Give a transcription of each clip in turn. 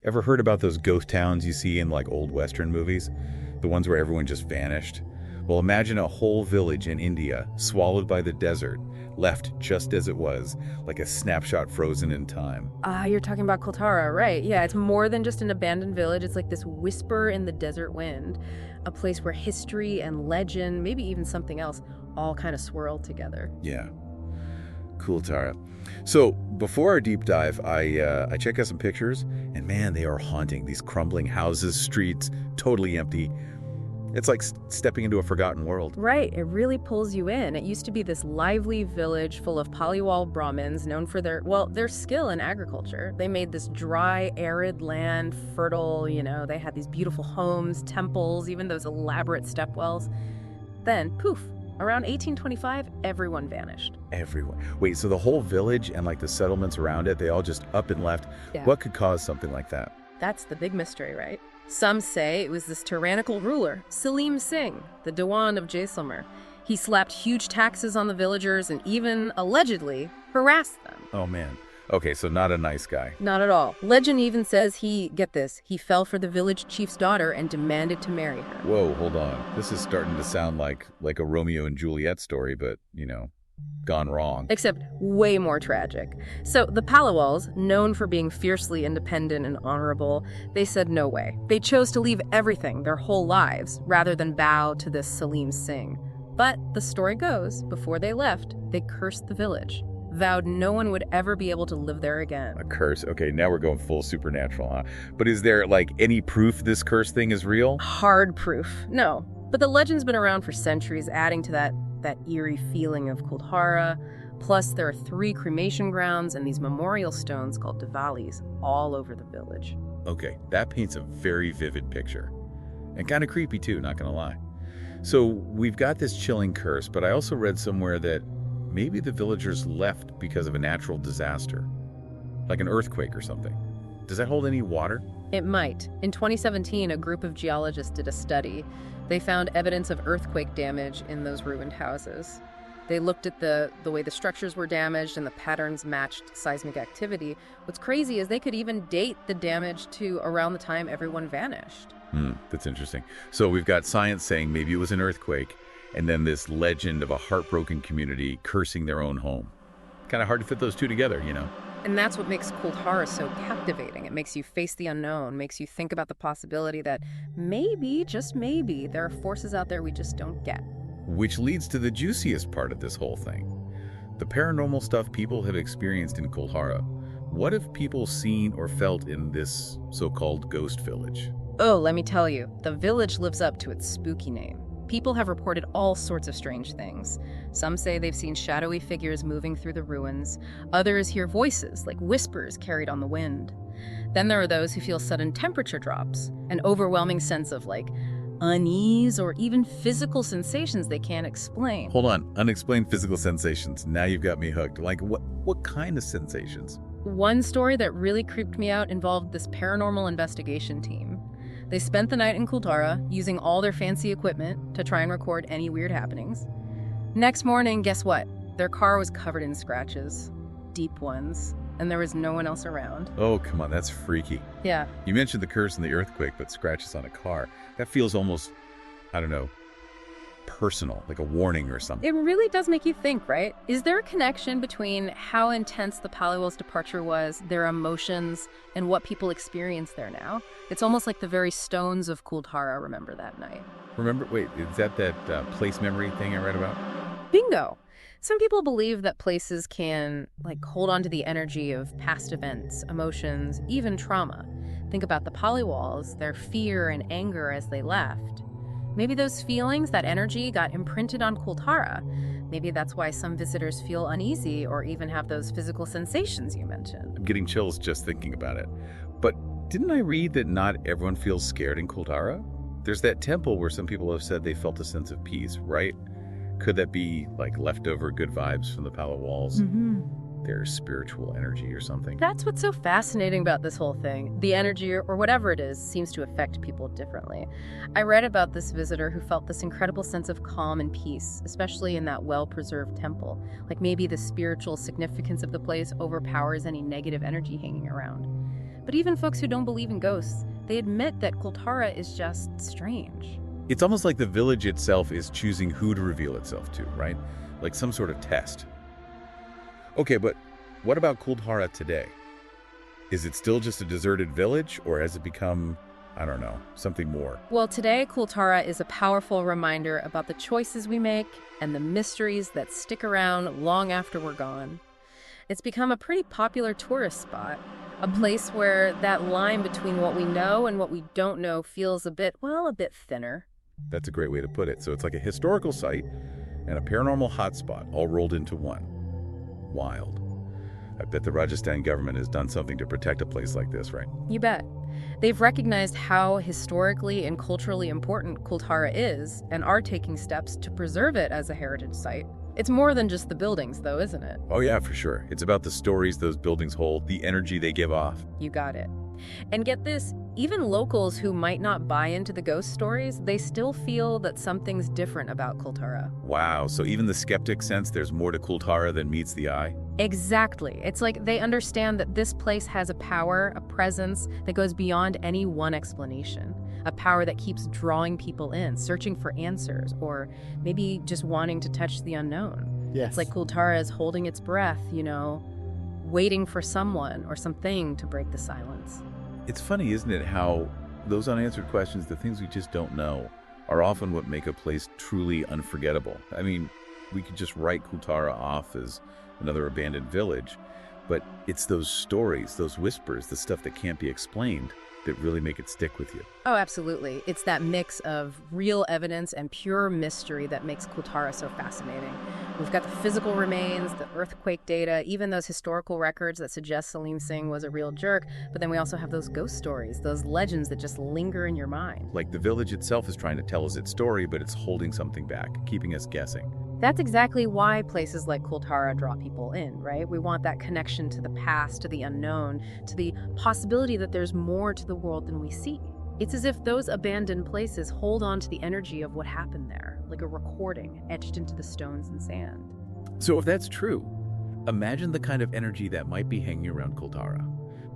Ever heard about those ghost towns you see in like old Western movies? The ones where everyone just vanished? Well, imagine a whole village in India, swallowed by the desert, left just as it was, like a snapshot frozen in time. You're talking about Kultara, right? Yeah, it's more than just an abandoned village. It's like this whisper in the desert wind, a place where history and legend, maybe even something else, all kind of swirl together. Yeah. Cool, Tara. So before our deep dive, I check out some pictures, and man, they are haunting. These crumbling houses, streets, totally empty. It's like stepping into a forgotten world. Right, it really pulls you in. It used to be this lively village full of Paliwal Brahmins known for their skill in agriculture. They made this dry, arid land fertile, they had these beautiful homes, temples, even those elaborate stepwells. Then, poof, around 1825, everyone vanished. Everyone. Wait, so the whole village and like the settlements around it, they all just up and left? Yeah. What could cause something like that? That's the big mystery, right? Some say it was this tyrannical ruler, Salim Singh, the Dewan of Jaisalmer. He slapped huge taxes on the villagers and even, allegedly, harassed them. Oh, man. Okay, so not a nice guy. Not at all. Legend even says he fell for the village chief's daughter and demanded to marry her. Whoa, hold on. This is starting to sound like a Romeo and Juliet story, but, gone wrong. Except way more tragic. So the Paliwals, known for being fiercely independent and honorable, they said no way. They chose to leave everything, their whole lives, rather than bow to this Salim Singh. But the story goes, before they left, they cursed the village, vowed no one would ever be able to live there again. A curse. Okay, now we're going full supernatural, huh? But is there, any proof this curse thing is real? Hard proof. No. But the legend's been around for centuries, adding to that eerie feeling of Kuldhara. Plus, there are 3 cremation grounds and these memorial stones called Diwalis all over the village. Okay, that paints a very vivid picture. And kind of creepy too, not gonna lie. So we've got this chilling curse, but I also read somewhere that maybe the villagers left because of a natural disaster, like an earthquake or something. Does that hold any water? It might. In 2017, a group of geologists did a study. They found evidence of earthquake damage in those ruined houses. They looked at the way the structures were damaged and the patterns matched seismic activity. What's crazy is they could even date the damage to around the time everyone vanished. That's interesting. So we've got science saying maybe it was an earthquake, and then this legend of a heartbroken community cursing their own home. Kind of hard to fit those two together, And that's what makes Kuldhara so captivating. It makes you face the unknown, makes you think about the possibility that maybe, just maybe, there are forces out there we just don't get. Which leads to the juiciest part of this whole thing. The paranormal stuff people have experienced in Kuldhara. What have people seen or felt in this so-called ghost village? Oh, let me tell you, the village lives up to its spooky name. People have reported all sorts of strange things. Some say they've seen shadowy figures moving through the ruins. Others hear voices, like whispers carried on the wind. Then there are those who feel sudden temperature drops, an overwhelming sense of, unease or even physical sensations they can't explain. Hold on, unexplained physical sensations. Now you've got me hooked. What kind of sensations? One story that really creeped me out involved this paranormal investigation team. They spent the night in Kuldhara, using all their fancy equipment to try and record any weird happenings. Next morning, guess what? Their car was covered in scratches, deep ones, and there was no one else around. Oh, come on, that's freaky. Yeah. You mentioned the curse and the earthquake, but scratches on a car. That feels almost, personal, like a warning or something. It really does make you think, right? Is there a connection between how intense the Paliwal's departure was, their emotions, and what people experience there now? It's almost like the very stones of Kuldhara remember that night. Wait, is that place memory thing I read about? Bingo! Some people believe that places can, hold on to the energy of past events, emotions, even trauma. Think about the Paliwals, their fear and anger as they left. Maybe those feelings, that energy, got imprinted on Kuldhara. Maybe that's why some visitors feel uneasy or even have those physical sensations you mentioned. I'm getting chills just thinking about it. But didn't I read that not everyone feels scared in Kuldhara? There's that temple where some people have said they felt a sense of peace, right? Could that be leftover good vibes from the Paliwals? Their spiritual energy or something? That's what's so fascinating about this whole thing. The energy, or whatever it is, seems to affect people differently. I read about this visitor who felt this incredible sense of calm and peace, especially in that well-preserved temple. Maybe the spiritual significance of the place overpowers any negative energy hanging around. But even folks who don't believe in ghosts, they admit that Kultara is just strange. It's almost like the village itself is choosing who to reveal itself to, right? Like some sort of test. Okay, but what about Kultara today? Is it still just a deserted village, or has it become, I don't know, something more? Well, today, Kultara is a powerful reminder about the choices we make and the mysteries that stick around long after we're gone. It's become a pretty popular tourist spot, a place where that line between what we know and what we don't know feels a bit thinner. That's a great way to put it. So it's like a historical site and a paranormal hotspot all rolled into one. Wild. I bet the Rajasthan government has done something to protect a place like this, right? You bet. They've recognized how historically and culturally important Kultara is and are taking steps to preserve it as a heritage site. It's more than just the buildings, though, isn't it? Oh yeah, for sure. It's about the stories those buildings hold, the energy they give off. You got it. And get this, even locals who might not buy into the ghost stories, they still feel that something's different about Kultara. Wow, so even the skeptics sense there's more to Kultara than meets the eye? Exactly. It's like they understand that this place has a power, a presence that goes beyond any one explanation. A power that keeps drawing people in, searching for answers, or maybe just wanting to touch the unknown. Yes. It's like Kultara is holding its breath, waiting for someone or something to break the silence. It's funny, isn't it, how those unanswered questions, the things we just don't know, are often what make a place truly unforgettable. I mean, we could just write Kultara off as another abandoned village, but it's those stories, those whispers, the stuff that can't be explained that really make it stick with you. Oh, absolutely. It's that mix of real evidence and pure mystery that makes Kultara so fascinating. We've got the physical remains, the earthquake data, even those historical records that suggest Salim Singh was a real jerk, but then we also have those ghost stories, those legends that just linger in your mind. Like the village itself is trying to tell us its story, but it's holding something back, keeping us guessing. That's exactly why places like Kultara draw people in, right? We want that connection to the past, to the unknown, to the possibility that there's more to the world than we see. It's as if those abandoned places hold on to the energy of what happened there, like a recording etched into the stones and sand. So if that's true, imagine the kind of energy that might be hanging around Kultara.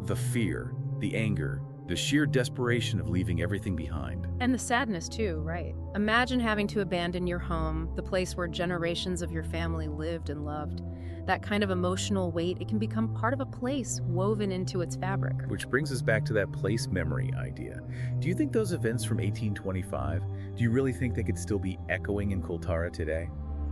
The fear, the anger, the sheer desperation of leaving everything behind. And the sadness too, right? Imagine having to abandon your home, the place where generations of your family lived and loved. That kind of emotional weight, it can become part of a place woven into its fabric. Which brings us back to that place memory idea. Do you think those events from 1825, do you really think they could still be echoing in Kultara today?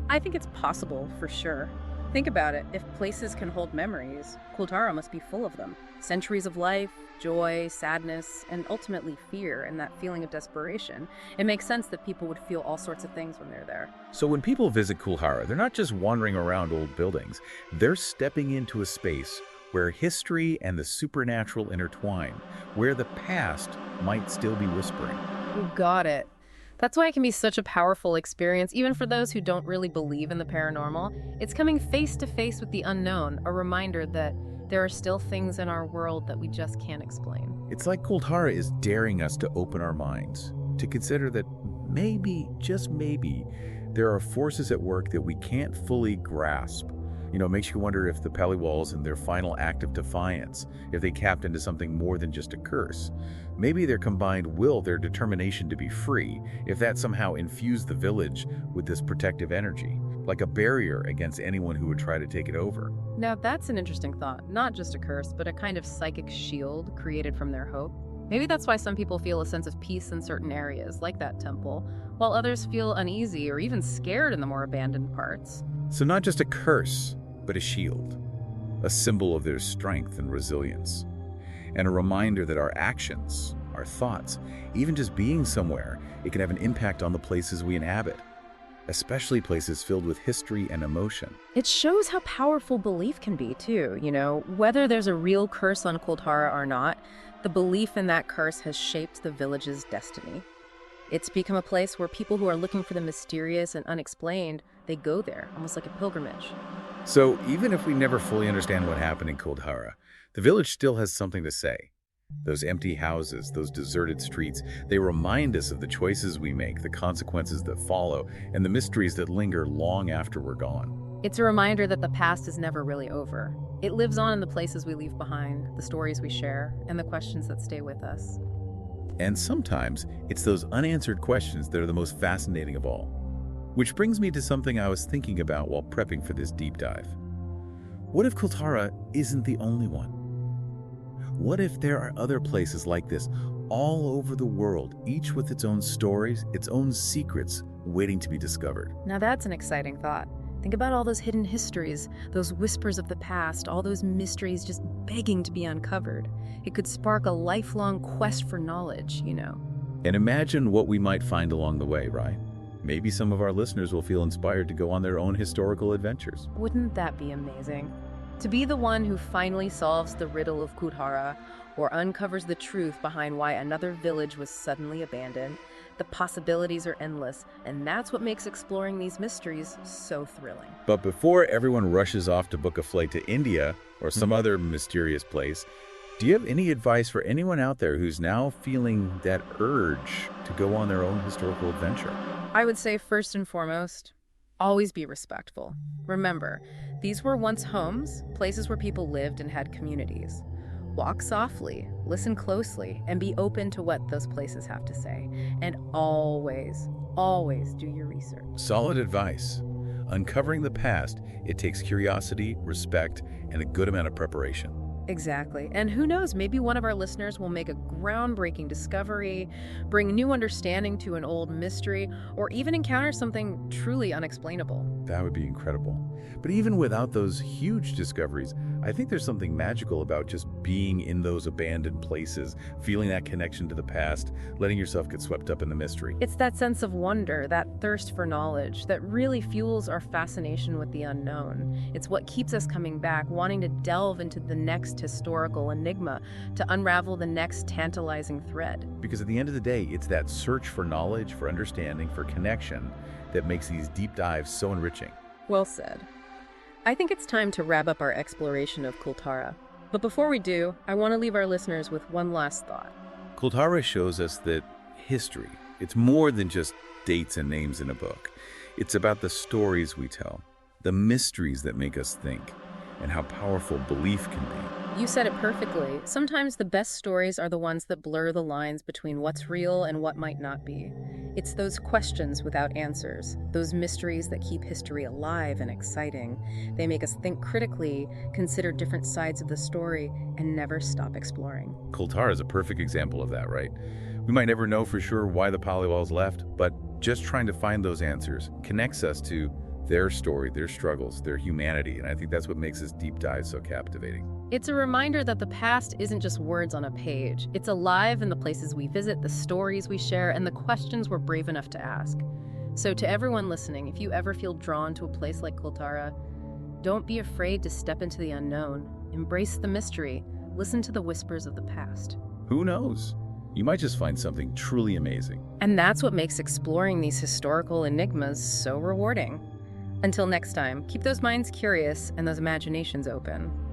I think it's possible, for sure. Think about it. If places can hold memories, Kultara must be full of them. Centuries of life, joy, sadness, and ultimately fear and that feeling of desperation. It makes sense that people would feel all sorts of things when they're there. So when people visit Kultara, they're not just wandering around old buildings. They're stepping into a space where history and the supernatural intertwine, where the past might still be whispering. You got it. That's why it can be such a powerful experience, even for those who don't really believe in the paranormal. It's coming face to face with the unknown, a reminder that there are still things in our world that we just can't explain. It's like Kultara is daring us to open our minds, to consider that maybe, just maybe, there are forces at work that we can't fully grasp. It makes you wonder if the Paliwals in their final act of defiance, if they tapped into something more than just a curse. Maybe their combined will, their determination to be free, if that somehow infused the village with this protective energy, like a barrier against anyone who would try to take it over. Now that's an interesting thought. Not just a curse, but a kind of psychic shield created from their hope. Maybe that's why some people feel a sense of peace in certain areas, like that temple, while others feel uneasy or even scared in the more abandoned parts. So not just a curse, but a shield, a symbol of their strength and resilience, and a reminder that our actions, our thoughts, even just being somewhere, it can have an impact on the places we inhabit, especially places filled with history and emotion. It shows how powerful belief can be, too. Whether there's a real curse on Kultara or not, the belief in that curse has shaped the village's destiny. It's become a place where people who are looking for the mysterious and unexplained, they go there, almost like a pilgrimage. So even if we never fully understand what happened in Kultara, the village still has something to say. Those empty houses, those deserted streets, they remind us of the choices we make, the consequences that follow, and the mysteries that linger long after we're gone. It's a reminder that the past is never really over. It lives on in the places we leave behind, the stories we share, and the questions that stay with us. And sometimes it's those unanswered questions that are the most fascinating of all. Which brings me to something I was thinking about while prepping for this deep dive. What if Kultara isn't the only one? What if there are other places like this all over the world, each with its own stories, its own secrets, waiting to be discovered? Now that's an exciting thought. Think about all those hidden histories, those whispers of the past, all those mysteries just begging to be uncovered. It could spark a lifelong quest for knowledge, you know. And imagine what we might find along the way, right? Maybe some of our listeners will feel inspired to go on their own historical adventures. Wouldn't that be amazing? To be the one who finally solves the riddle of Kultara or uncovers the truth behind why another village was suddenly abandoned. The possibilities are endless, and that's what makes exploring these mysteries so thrilling. But before everyone rushes off to book a flight to India or some other mysterious place, do you have any advice for anyone out there who's now feeling that urge to go on their own historical adventure? I would say first and foremost, always be respectful. Remember, these were once homes, places where people lived and had communities. Walk softly, listen closely, and be open to what those places have to say. And always, always do your research. Solid advice. Uncovering the past, it takes curiosity, respect, and a good amount of preparation. Exactly. And who knows, maybe one of our listeners will make a groundbreaking discovery, bring new understanding to an old mystery, or even encounter something truly unexplainable. That would be incredible. But even without those huge discoveries, I think there's something magical about just being in those abandoned places, feeling that connection to the past, letting yourself get swept up in the mystery. It's that sense of wonder, that thirst for knowledge, that really fuels our fascination with the unknown. It's what keeps us coming back, wanting to delve into the next historical enigma, to unravel the next tantalizing thread. Because at the end of the day, it's that search for knowledge, for understanding, for connection that makes these deep dives so enriching. Well said. I think it's time to wrap up our exploration of Kultara. But before we do, I want to leave our listeners with one last thought. Kultara shows us that history, it's more than just dates and names in a book. It's about the stories we tell, the mysteries that make us think, and how powerful belief can be. You said it perfectly. Sometimes the best stories are the ones that blur the lines between what's real and what might not be. It's those questions without answers, those mysteries that keep history alive and exciting. They make us think critically, consider different sides of the story, and never stop exploring. Kultara is a perfect example of that, right? We might never know for sure why the Polywalls left, but just trying to find those answers connects us to their story, their struggles, their humanity, and I think that's what makes this deep dive so captivating. It's a reminder that the past isn't just words on a page. It's alive in the places we visit, the stories we share, and the questions we're brave enough to ask. So to everyone listening, if you ever feel drawn to a place like Kultara, don't be afraid to step into the unknown. Embrace the mystery. Listen to the whispers of the past. Who knows? You might just find something truly amazing. And that's what makes exploring these historical enigmas so rewarding. Until next time, keep those minds curious and those imaginations open.